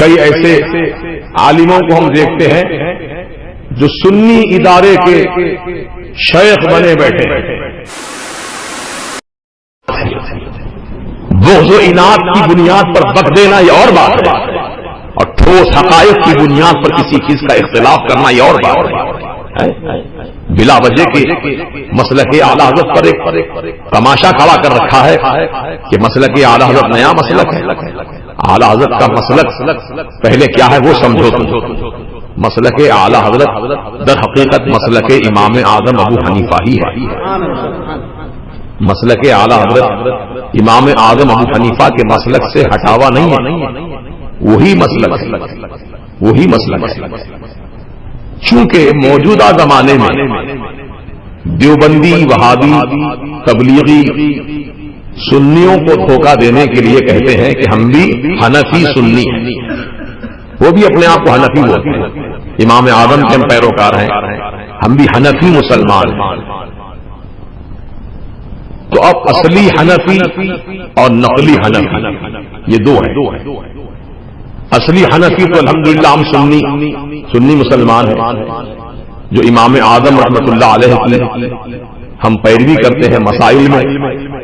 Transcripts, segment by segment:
کئی ایسے عالموں کو ہم دیکھتے ہیں جو سنی ادارے کے شیخ بنے بیٹھے، بغض و اناد کی بنیاد پر بک دینا یہ اور بات ہے، اور ٹھوس حقائق کی بنیاد پر کسی چیز کا اختلاف کرنا یہ اور بات ہے۔ بلا وجہ کے مسلک اعلی حضرت پر ایک تماشا کھڑا کر رکھا ہے کہ مسلک اعلی حضرت نیا مسلک ہے۔ اعلی حضرت کا مسلک پہلے کیا ہے وہ سمجھو تم۔ مسلک اعلی حضرت در حقیقت مسلک امام اعظم ابو حنیفہ ہی ہے۔ مسلک اعلی حضرت امام اعظم ابو حنیفہ کے مسلک سے ہٹاوا نہیں ہے، وہی مسلک ہے۔ چونکہ موجودہ زمانے میں دیوبندی، وہابی، تبلیغی سنیوں کو دھوکہ دینے کے لیے کہتے ہیں کہ ہم بھی حنفی سنی ہیں، وہ بھی اپنے آپ کو حنفی بولتے ہیں، امام اعظم کے ہم پیروکار ہیں، ہم بھی حنفی مسلمان ہیں۔ تو اب اصلی حنفی اور نقلی حنفی یہ دو ہیں۔ اصلی حنفی تو الحمدللہ ہم سنی مسلمان ہیں، جو امام اعظم رحمۃ اللہ علیہ کی ہم پیروی کرتے ہیں، مسائل میں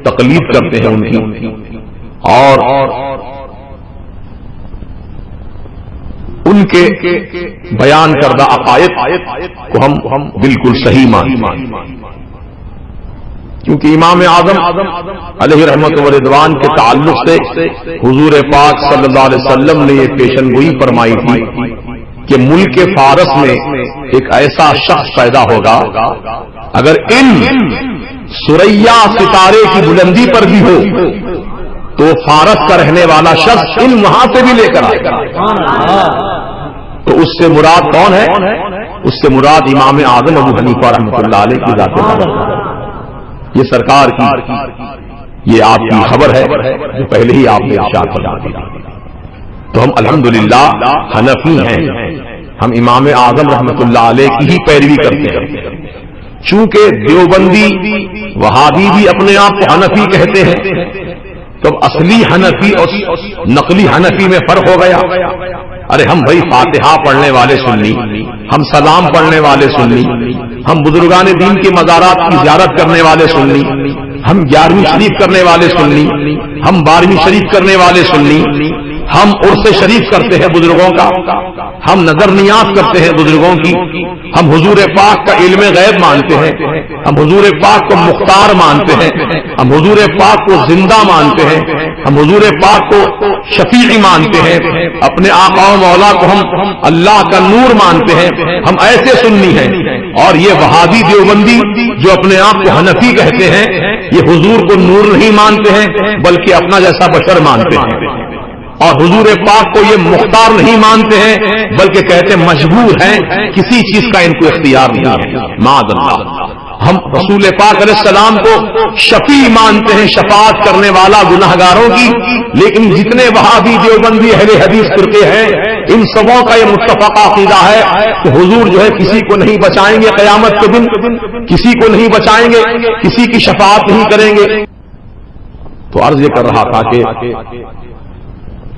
تقلید کرتے ہیں ان کی، اور ان کے بیان کردہ عقائد کو ہم بالکل صحیح مانتے ہیں، کیونکہ امام اعظم علیہ رحمت و رضوان کے تعلق سے حضور پاک صلی اللہ علیہ وسلم نے یہ پیشن گوئی فرمائی تھی کہ ملک فارس میں ایک ایسا شخص پیدا ہوگا، اگر ان ثریا ستارے کی بلندی پر بھی ہو تو فارس کا رہنے والا شخص ان وہاں سے بھی لے کر آئے گا۔ تو اس سے مراد کون ہے؟ اس سے مراد امام اعظم ابو حنیفہ رحمۃ اللہ علیہ کی ذات ہے۔ یہ سرکار کی یہ آپ کی خبر ہے جو پہلے ہی آپ نے ارشاد فرما دی۔ تو ہم الحمدللہ حنفی ہیں، ہم امام اعظم رحمۃ اللہ علیہ کی ہی پیروی کرتے ہیں۔ چونکہ دیوبندی، وہابی بھی اپنے آپ کو حنفی کہتے ہیں، تو اصلی حنفی اور نقلی حنفی میں فرق ہو گیا۔ ارے ہم بھائی فاتحہ پڑھنے والے سنی، ہم سلام پڑھنے والے سنی، ہم بزرگان دین کی مزارات کی زیارت کرنے والے سنی، ہم 11ویں شریف کرنے والے سنی، ہم 12ویں شریف کرنے والے سنی، ہم عرس شریف کرتے ہیں بزرگوں کا، ہم نظر نیاز کرتے ہیں بزرگوں کی، ہم حضور پاک کا علم غیب مانتے ہیں، ہم حضور پاک کو مختار مانتے ہیں، ہم حضور پاک کو زندہ مانتے ہیں، ہم حضور پاک کو شفیع مانتے ہیں، اپنے آقا و مولا کو ہم اللہ کا نور مانتے ہیں، ہم ایسے سنی ہیں۔ اور یہ وہابی دیوبندی جو اپنے آپ کو حنفی کہتے ہیں، یہ حضور کو نور نہیں مانتے ہیں بلکہ اپنا جیسا بشر مانتے ہیں، اور حضور پاک کو یہ مختار نہیں مانتے ہیں بلکہ کہتے ہیں مجبور ہیں، کسی چیز کا ان کو اختیار نہیں ہے۔ معاذ اللہ، ہم رسول پاک علیہ السلام کو شفیع مانتے ہیں، شفاعت کرنے والا گناہگاروں کی، لیکن جتنے وہابی دیوبندی اہل حدیث فرقے ہیں ان سبوں کا یہ متفق عقیدہ ہے کہ حضور جو ہے کسی کو نہیں بچائیں گے، قیامت کے دن کسی کو نہیں بچائیں گے، کسی کی شفاعت نہیں کریں گے۔ تو عرض یہ کر رہا تھا کہ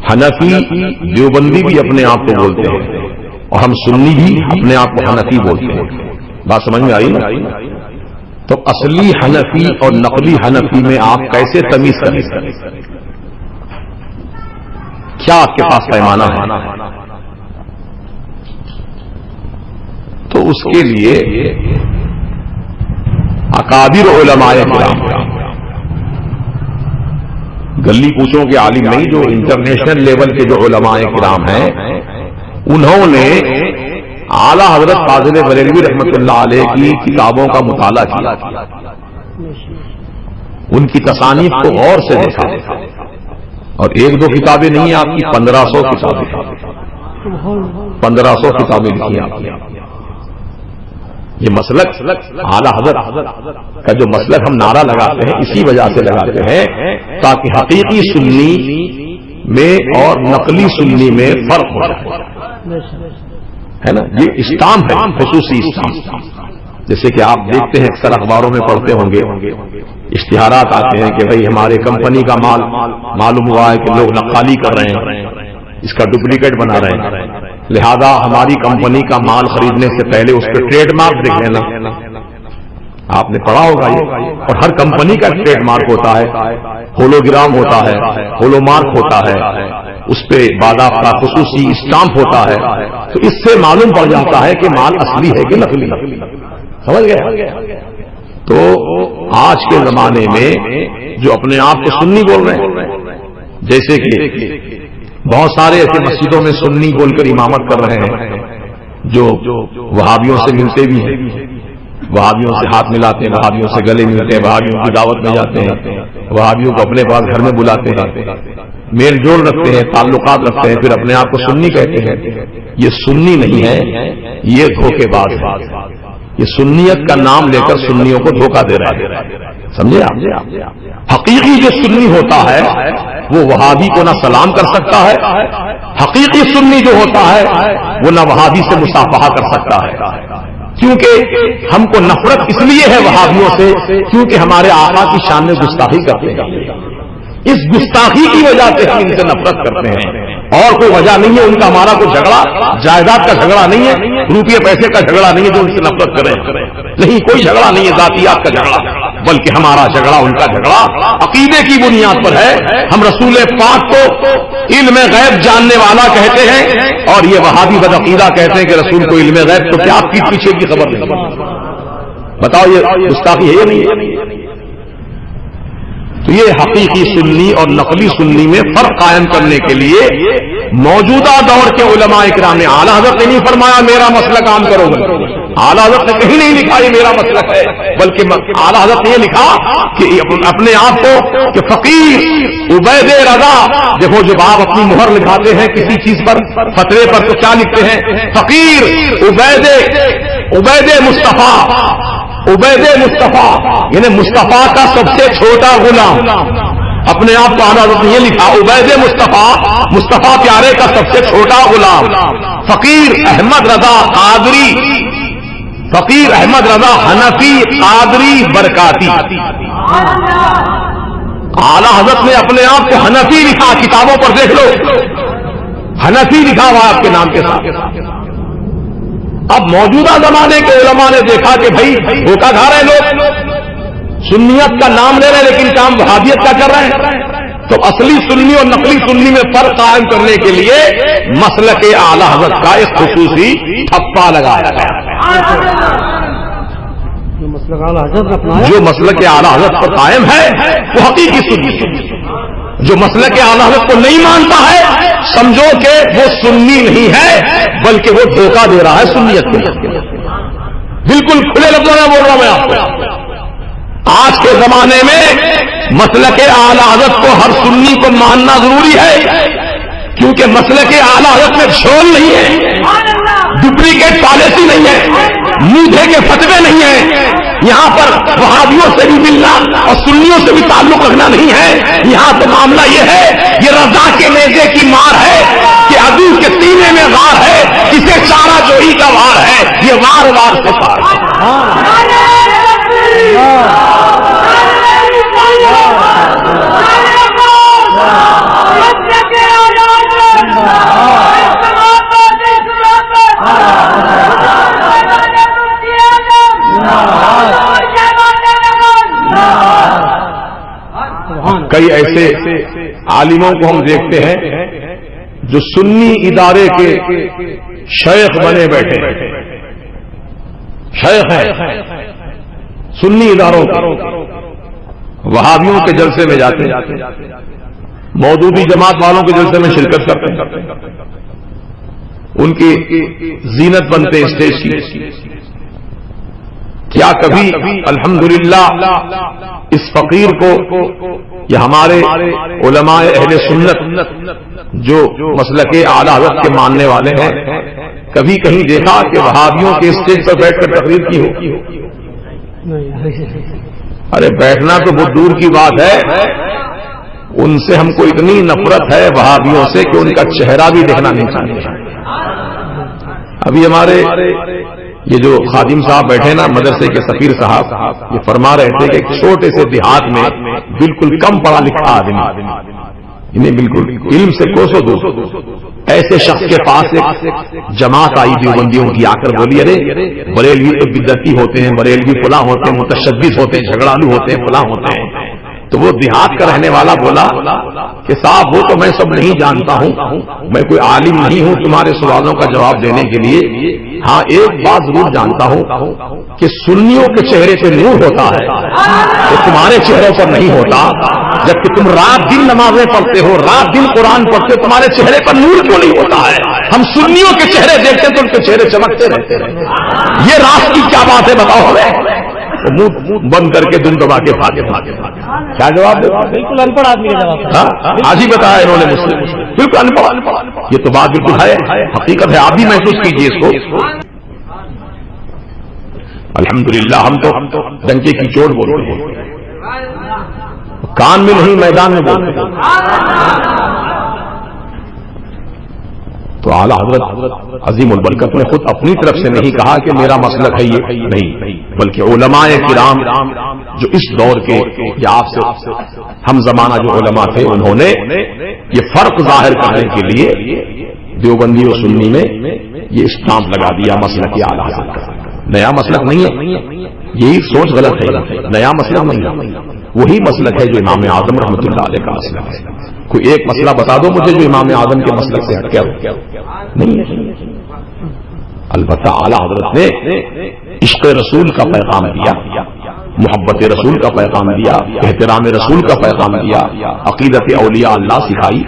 حنفی دیوبندی بھی اپنے آپ کو بولتے ہیں اور ہم سنی بھی اپنے آپ کو حنفی بولتے ہیں۔ بات سمجھ میں آئی نا؟ تو اصلی حنفی اور نقلی حنفی میں آپ کیسے تمیز کریں؟ کیا آپ کے پاس پیمانہ ہے؟ تو اس کے لیے اکابر علماء کرام، گلی کوچوں کے عالم نہیں، جو انٹرنیشنل لیول کے جو علماء کرام ہیں، انہوں نے اعلی حضرت فاضل بریلوی رحمۃ اللہ علیہ کی کتابوں کا مطالعہ کیا، ان کی تصانیف کو غور سے دیکھا، اور ایک دو کتابیں نہیں، آپ کی 1500 کتابیں، 1500 کتابیں لکھی آپ نے۔ یہ مسلک اعلی حضرت کا جو مسلک ہم نعرہ لگاتے ہیں اسی وجہ سے لگاتے ہیں تاکہ حقیقی سنی میں اور نقلی سنی میں فرق ہو جائے، ہے نا؟ یہ اسٹامپ ہے، خصوصی اسٹامپ، جیسے کہ آپ دیکھتے ہیں اکثر اخباروں میں پڑھتے ہوں گے، اشتہارات آتے ہیں کہ بھئی ہمارے کمپنی کا مال معلوم ہوا ہے کہ لوگ نقالی کر رہے ہیں، اس کا ڈپلیکیٹ بنا رہے ہیں، لہذا ہماری کمپنی کا مال خریدنے سے پہلے اس پہ ٹریڈ مارک دیکھ لینا. آپ نے پڑھا ہوگا یہ، اور ہر کمپنی کا ٹریڈ مارک ہوتا ہے، ہولوگرام ہوتا ہے، ہولو مارک ہوتا ہے، اس پہ باضابطہ خصوصی اسٹامپ ہوتا ہے. تو اس سے معلوم پڑ جاتا ہے کہ مال اصلی ہے کہ نقلی. سمجھ گئے؟ تو آج کے زمانے میں جو اپنے آپ کو سنی بول رہے ہیں، جیسے کہ بہت سارے ایسے مسجدوں میں سنی بول کر امامت کر رہے ہیں جو وہابیوں سے ملتے بھی ہیں، وہابیوں سے ہاتھ ملاتے ہیں، وہابیوں سے گلے ملتے ہیں، وہابیوں کی دعوت میں جاتے ہیں، وہابیوں کو اپنے پاس گھر میں بلاتے ہیں، میل جول رکھتے ہیں، تعلقات رکھتے ہیں، پھر اپنے آپ کو سنی کہتے ہیں. یہ سنی نہیں ہے، یہ دھوکے باز ہے. یہ سنیت کا نام لے کر سنیوں کو دھوکہ دے رہا ہے. سمجھے آپ؟ حقیقی جو سنی ہوتا ہے وہ وہابی کو نہ سلام کر سکتا ہے، حقیقی سنی جو ہوتا ہے وہ نہ وہابی سے مصافحہ کر سکتا ہے. کیونکہ ہم کو نفرت اس لیے ہے وہابیوں سے کیونکہ ہمارے آقا کی شان میں گستاخی کرتے ہیں. اس گستاخی کی وجہ سے ہم ان سے نفرت کرتے ہیں، اور کوئی وجہ نہیں ہے. ان کا ہمارا کوئی جھگڑا جائیداد کا جھگڑا نہیں ہے، روپیے پیسے کا جھگڑا نہیں ہے جو ان سے نفرت کریں. نہیں، کوئی جھگڑا نہیں ہے ذاتیات کا جھگڑا، بلکہ ہمارا جھگڑا ان کا جھگڑا عقیدے کی بنیاد پر ہے. ہم رسول پاک کو علم غیب جاننے والا کہتے ہیں، اور یہ وہابی بدعقیدہ کہتے ہیں کہ رسول کو علم غیب، تو کیا آپ کی پیچھے کی خبر نہیں؟ بتاؤ یہ گستاخی ہے یا نہیں؟ تو یہ حقیقی سنی اور نقلی سنی میں فرق قائم کرنے کے لیے موجودہ دور کے علماء اکرام نے، اعلیٰ حضرت نے نہیں فرمایا میرا مسلک عام کرو گے، اعلیٰ حضرت نے کہیں نہیں لکھا یہ میرا مسلک ہے، بلکہ اعلیٰ حضرت نے یہ لکھا کہ اپنے آپ کو کہ فقیر عبید رضا، دیکھو جب آپ اپنی مہر لکھاتے ہیں کسی چیز پر، فتوے پر، تو کیا لکھتے ہیں؟ فقیر عبید مصطفیٰ، عبید مصطفیٰ یعنی مصطفیٰ کا سب سے چھوٹا غلام. اپنے آپ کو اعلیٰ حضرت نے یہ لکھا عبید مصطفیٰ، مصطفیٰ پیارے کا سب سے چھوٹا غلام. فقیر احمد رضا قادری، فقیر احمد رضا حنفی قادری برکاتی. اعلیٰ حضرت نے اپنے آپ کو حنفی لکھا، کتابوں پر دیکھ لو حنفی لکھا ہوا آپ کے نام کے ساتھ. اب موجودہ زمانے کے علماء نے دیکھا کہ بھائی دھوکہ کھا رہے لوگ، سنیت کا نام لے رہے لیکن کام وہابیت کا کر رہے ہیں. تو اصلی سنی اور نقلی سنی میں فرق قائم کرنے کے لیے مسلک اعلیٰ حضرت کا ایک خصوصی ٹھپا لگایا گیا. جو مسلک اعلیٰ حضرت پر قائم ہے وہ حقیقی سنی. جو مسلک اعلیٰ حضرت کو نہیں مانتا ہے سمجھو کہ وہ سنی نہیں ہے بلکہ وہ دھوکہ دے رہا ہے سنیت کو. بالکل کھلے لفظوں میں بول رہا ہوں میں آپ کو. آج کے زمانے میں مسلک اعلیٰ حضرت کو ہر سنی کو ماننا ضروری ہے، کیونکہ مسلک اعلیٰ حضرت میں جھول نہیں ہے، ڈپلیکیٹ پالیسی نہیں ہے، موجے کے فتوے نہیں ہیں. یہاں پر وہابیوں سے بھی ملنا اور سنیوں سے بھی تعلق رکھنا نہیں ہے. یہاں تو معاملہ یہ ہے، یہ رضا کے نیزے کی مار ہے کہ عدو کے سینے میں غار ہے، اسے چارہ جوہی کا وار ہے، یہ وار وار سے پار ہے. کئی ایسے عالموں کو ہم دیکھتے ہیں جو سنی ادارے کے شیخ بنے بیٹھے، شیخ ہیں سنی اداروں کے، وہابیوں کے جلسے میں جاتے ہیں، مودودی جماعت والوں کے جلسے میں شرکت کرتے ہیں، ان کی زینت بنتے اسٹیج کی. کیا کبھی الحمدللہ اس فقیر کو یا ہمارے علماء اہل سنت جو مسلک اعلیٰ حضرت کے ماننے والے ہیں کبھی کہیں دیکھا کہ وہابیوں کے اسٹیج پر بیٹھ کر تقریر کی ہو؟ ارے بیٹھنا تو بہت دور کی بات ہے، ان سے ہم کو اتنی نفرت ہے وہابیوں سے کہ ان کا چہرہ بھی دیکھنا نہیں چاہتے. ابھی ہمارے یہ جو خادم صاحب بیٹھے نا مدرسے کے سفیر صاحب، یہ فرما رہے تھے کہ ایک چھوٹے سے دیہات میں بالکل کم پڑھا لکھا آدمی، انہیں بالکل علم سے کوسوں دور. ایسے شخص کے پاس ایک جماعت آئی دیوبندیوں کی، آ کر بولی ارے بریلوی تو بدعتی ہوتے ہیں، بریلوی فلاں ہوتے ہیں، متشدد ہوتے ہیں، جھگڑالو ہوتے ہیں، فلاں ہوتے ہیں. تو وہ دیہات کا رہنے والا بولا کہ صاحب وہ تو میں سب نہیں جانتا ہوں، میں کوئی عالم نہیں ہوں تمہارے سوالوں کا جواب دینے کے لیے. ہاں ایک بات ضرور جانتا ہوں کہ سنیوں کے چہرے پہ نور ہوتا ہے، وہ تمہارے چہروں پر نہیں ہوتا. جبکہ تم رات دن نمازیں پڑھتے ہو، رات دن قرآن پڑھتے ہو، تمہارے چہرے پر نور کیوں نہیں ہوتا ہے؟ ہم سنیوں کے چہرے دیکھتے تو ان کے چہرے چمکتے رہتے ہیں. یہ رات کی کیا بات ہے بتاؤ ہمیں؟ منہ بند کر کے دن دبا کے بھاگے. کیا جواب دے؟ بالکل ان پڑھ آدمی کا جواب. آج ہی بتایا انہوں نے مجھ سے، بالکل ان پڑھ. یہ تو بات بالکل ہے، حقیقت ہے. آپ بھی محسوس کیجیے اس کو. الحمدللہ ہم تو ڈنکے کی چوٹ بولتے ہیں، کان میں نہیں میدان میں بولتے ہیں. تو اعلیٰ حضرت عظیم البرکت نے خود اپنی طرف سے نہیں کہا کہ میرا مسلک ہے یہ، نہیں، بلکہ علماء کرام جو اس دور کے یا آپ سے ہم زمانہ جو علماء تھے، انہوں نے یہ فرق ظاہر کرنے کے لیے دیوبندی و سنی میں یہ اسٹامپ لگا دیا مسلک اعلیٰ حضرت کا. نیا مسلک نہیں ہے، یہی سوچ غلط ہے. نیا مسلک نہیں ہے، وہی مسلک ہے جو امام اعظم رحمۃ اللہ علیہ کا مسلک ہے. کوئی ایک مسئلہ بتا دو مجھے جو امام اعظم کے مسلک سے ہٹ گیا نہیں ہے. البتہ اعلیٰ حضرت نے عشق رسول کا پیغام دیا، محبت رسول کا پیغام دیا، احترام رسول کا پیغام دیا، عقیدت اولیاء اللہ سکھائی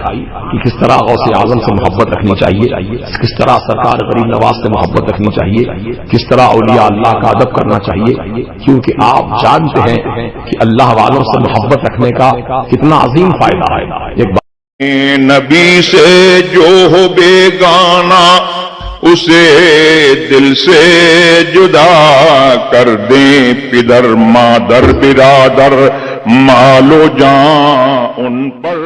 کہ کس طرح غوث اعظم سے محبت رکھنی چاہیے، کس طرح سرکار غریب نواز سے محبت رکھنی چاہیے، کس طرح اولیاء اللہ کا ادب کرنا چاہیے. کیونکہ آپ جانتے ہیں کہ اللہ والوں سے محبت رکھنے کا کتنا عظیم فائدہ ہے. ایک نبی سے جو ہو بیگانہ اسے دل سے جدا کر دیں، پدر مادر برادر مال و جان ان پر